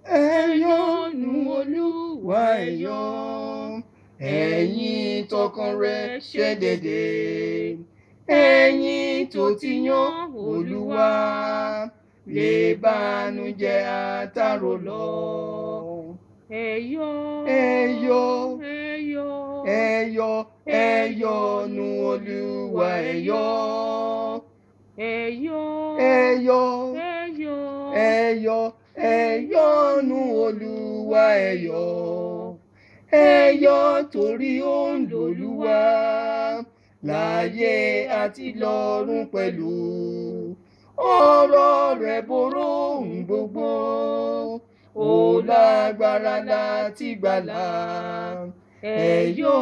ẹ yọ́nú Olúwa ẹ yọ̀, ẹ̀yin tọkàn rẹ̀ ṣe déédéé, ẹ̀yin tó ti yan Olúwa lè bànújẹ́ àtàrò lọ. Ẹ yọ̀, ẹ yọ̀, ẹ yọ̀, ẹ yọ̀, ẹ yọ́nú Olúwa ẹ yọ̀, ẹ yọ̀, ẹ yọ̀, ẹ yọ̀, ẹ yọ̀, ẹ yọ́nú Olúwa ẹ yọ̀, ẹ yọ̀ torí ó ń l'Olúwa láyé àti lọ́run pẹ̀lú. Ọ̀rọ̀ rẹ̀ borí ohun gbogbo, ó lágbára láti gbàlà. Ẹ yọ̀,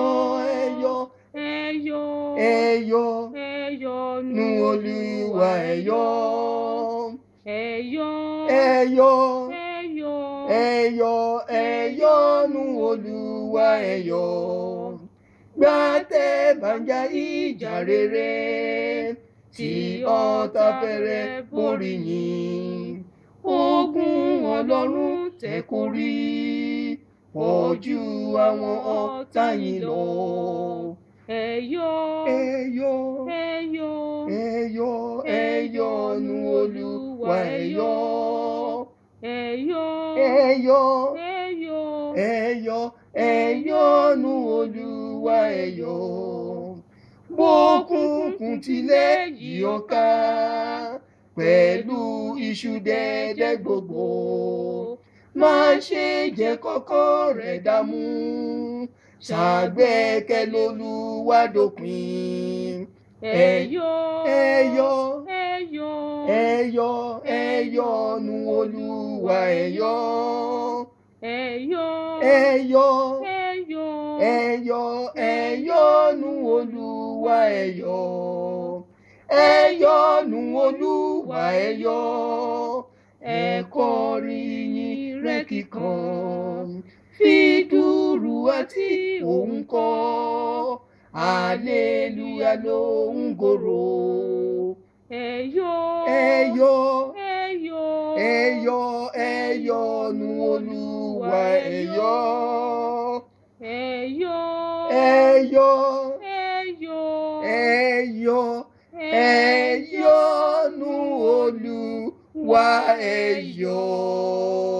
ẹ yọ̀, ẹ yọ̀, ẹ yọ̀ ẹ yọ́nú nú Olúwa ẹ yọ̀, ẹ yọ̀, ẹ yọ̀, ẹ yọ̀, ẹ yọ̀, ẹ yọ́nú Olúwa ẹ yọ̀. Gbà tẹ́ bá ń jà ìjà rere, tí ọ̀tá fẹ́rẹ̀ borí yín, ogun Ọlọ́run tẹ́ kó rí pọ̀ ju àwọn ọ̀tá yín lọ. ẹ yọ̀, Ẹ yọ̀, ẹ yọ̀, ẹ yọ̀, ẹ yọ́nú Olúwa ẹ yọ̀, ẹ yọ̀, ẹ yọ̀, ẹ yọ̀, ẹ yọ̀, ẹ yọ́nú Olúwa ẹ yọ̀. Bókùnkùn tilẹ̀ yí ọ ká pẹ̀lú iṣu dẹ́dẹ́ gbogbo, má ṣe jẹ́ kọ́kàn rẹ̀ dààmú, ṣàgbẹ́kẹ̀ l'Olúwa dópin. ẹ yọ̀, ẹ yọ̀, ẹ yọ̀, ẹ yọ̀, ẹ yọ́nú Olúwa ẹ yọ̀, ẹ yọ̀, ẹ yọ̀, ẹ yọ̀, ẹ yọ̀, ẹ yọ́nú Olúwa ẹ yọ̀, ẹ yọ́nú Olúwa ẹ yọ̀, ẹ kọrin ìyìn rẹ̀ kíkan, fi dùùrù àti ohùn kọ, hallelujah lóhùn gòrò. ẹ yọ̀, Ẹ yọ̀, ẹ yọ̀, ẹ yọ̀, ẹ yọ́nú Olúwa ẹ yọ̀, ẹ yọ̀, ẹ yọ̀, ẹ yọ̀, ẹ yọ̀, ẹ yọ́nú Olúwa ẹ yọ̀.